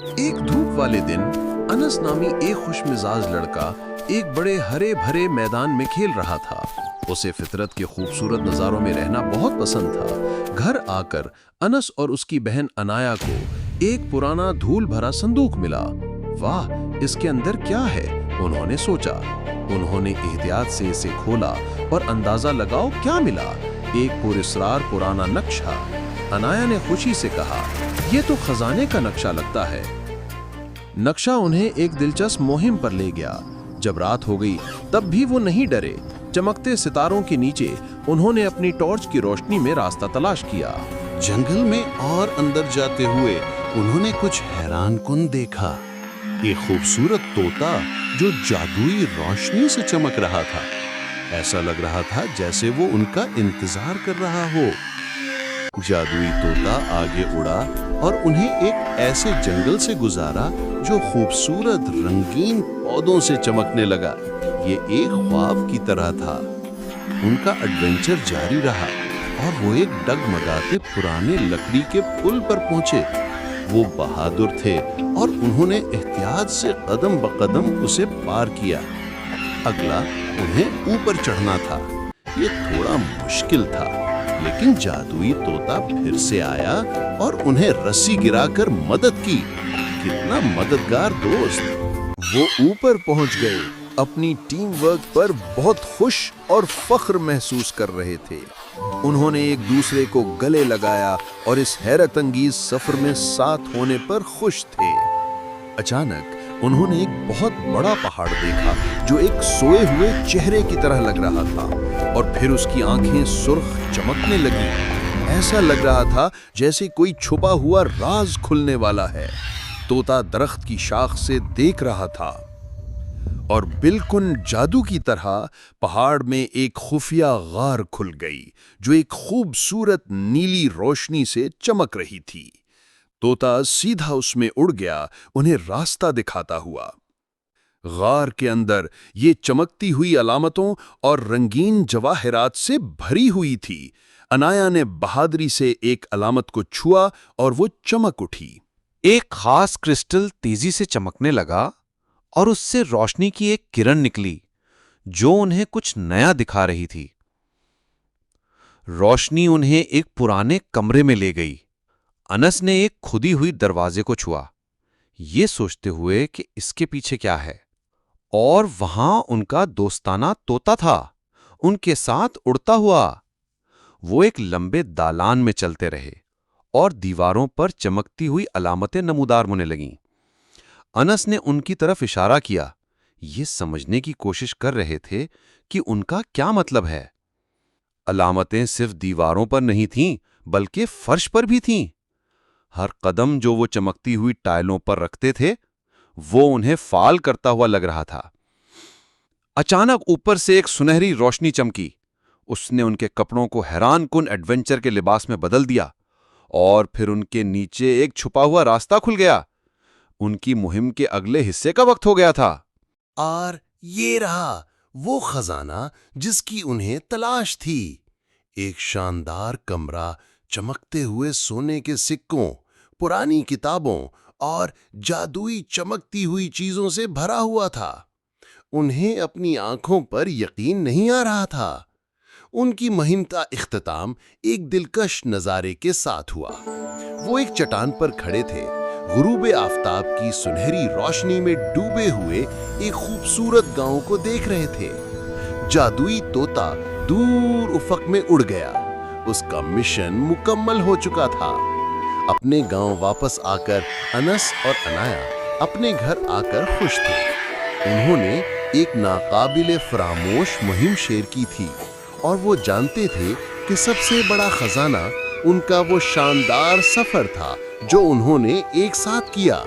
ایک دھوپ والے دن انس نامی ایک خوش مزاج لڑکا ایک بڑے ہرے بھرے میدان میں کھیل رہا تھا۔ اسے فطرت کے خوبصورت نظاروں میں رہنا بہت پسند تھا۔ گھر آ کر انس اور اس کی بہن انایا کو ایک پرانا دھول بھرا صندوق ملا۔ واہ، اس کے اندر کیا ہے؟ انہوں نے سوچا۔ انہوں نے احتیاط سے اسے کھولا اور اندازہ لگاؤ کیا ملا۔ ایک پراسرار پرانا نقشہ۔ انایا نے خوشی سے کہا، یہ تو خزانے کا نقشہ لگتا ہے۔ نقشہ انہیں ایک دلچسپ مہم پر لے گیا۔ جب رات ہو گئی تب بھی وہ نہیں ڈرے۔ چمکتے ستاروں کے نیچے انہوں نے اپنی ٹارچ کی روشنی میں راستہ تلاش کیا۔ جنگل میں اور اندر جاتے ہوئے انہوں نے کچھ حیران کن دیکھا۔ ایک خوبصورت طوطا جو جادوئی روشنی سے چمک رہا تھا۔ ایسا لگ رہا تھا جیسے وہ ان کا انتظار کر رہا ہو۔ جادوئی طوطا آگے اڑا اور انہیں ایک ایسے جنگل سے گزارا جو خوبصورت رنگین پودوں سے چمکنے لگا۔ یہ ایک خواب کی طرح تھا۔ ان کا ایڈونچر جاری رہا اور وہ ایک ڈگمگاتے پرانے لکڑی کے پل پر پہنچے۔ وہ بہادر تھے اور انہوں نے احتیاط سے قدم بقدم اسے پار کیا۔ اگلا انہیں اوپر چڑھنا تھا۔ یہ تھوڑا مشکل تھا، لیکن جادوئی طوطا پھر سے آیا اور انہیں رسی گرا کر مدد کی۔ کتنا مددگار دوست! وہ اوپر پہنچ گئے، اپنی ٹیم ورک پر بہت خوش اور فخر محسوس کر رہے تھے۔ انہوں نے ایک دوسرے کو گلے لگایا اور اس حیرت انگیز سفر میں ساتھ ہونے پر خوش تھے۔ اچانک انہوں نے ایک بہت بڑا پہاڑ دیکھا جو ایک سوئے ہوئے چہرے کی طرح لگ رہا تھا، اور پھر اس کی آنکھیں سرخ چمکنے لگی۔ ایسا لگ رہا تھا جیسے کوئی چھپا ہوا راز کھلنے والا ہے۔ طوطا درخت کی شاخ سے دیکھ رہا تھا اور بالکل جادو کی طرح پہاڑ میں ایک خفیہ غار کھل گئی جو ایک خوبصورت نیلی روشنی سے چمک رہی تھی۔ طوطا سیدھا اس میں اڑ گیا، انہیں راستہ دکھاتا ہوا۔ غار کے اندر یہ چمکتی ہوئی علامتوں اور رنگین جواہرات سے بھری ہوئی تھی۔ انایا نے بہادری سے ایک علامت کو چھوا اور وہ چمک اٹھی۔ ایک خاص کرسٹل تیزی سے چمکنے لگا اور اس سے روشنی کی ایک کرن نکلی جو انہیں کچھ نیا دکھا رہی تھی۔ روشنی انہیں ایک پرانے کمرے میں لے گئی۔ انس نے ایک کھدی ہوئی دروازے کو چھوا، یہ سوچتے ہوئے کہ اس کے پیچھے کیا ہے، اور وہاں ان کا دوستانہ طوطا تھا، ان کے ساتھ اڑتا ہوا۔ وہ ایک لمبے دالان میں چلتے رہے اور دیواروں پر چمکتی ہوئی علامتیں نمودار ہونے لگیں۔ انس نے ان کی طرف اشارہ کیا، یہ سمجھنے کی کوشش کر رہے تھے کہ ان کا کیا مطلب ہے۔ علامتیں صرف دیواروں پر نہیں تھیں بلکہ فرش پر بھی تھیں۔ ہر قدم جو وہ چمکتی ہوئی ٹائلوں پر رکھتے تھے وہ انہیں فعال کرتا ہوا لگ رہا تھا۔ اچانک اوپر سے ایک سنہری روشنی چمکی۔ اس نے ان کے کپڑوں کو حیران کن ایڈونچر کے لباس میں بدل دیا، اور پھر ان کے نیچے ایک چھپا ہوا راستہ کھل گیا۔ ان کی مہم کے اگلے حصے کا وقت ہو گیا تھا۔ اور یہ رہا وہ خزانہ جس کی انہیں تلاش تھی۔ ایک شاندار کمرہ چمکتے ہوئے سونے کے سکوں، پرانی کتابوں اور جادوئی چمکتی ہوئی چیزوں سے بھرا ہوا تھا۔ انہیں اپنی آنکھوں پر یقین نہیں آ رہا تھا۔ ان کی مہم کا اختتام ایک دلکش نظارے کے ساتھ ہوا۔ وہ ایک چٹان پر کھڑے تھے، غروب آفتاب کی سنہری روشنی میں ڈوبے ہوئے ایک خوبصورت گاؤں کو دیکھ رہے تھے۔ جادوئی طوطا دور افق میں اڑ گیا، اس کا مشن مکمل ہو چکا تھا۔ اپنے گاؤں واپس آ کر انس اور انایا اپنے گھر آ کر خوش تھے۔ انہوں نے ایک ناقابل فراموش مہم شیئر کی تھی، اور وہ جانتے تھے کہ سب سے بڑا خزانہ ان کا وہ شاندار سفر تھا جو انہوں نے ایک ساتھ کیا۔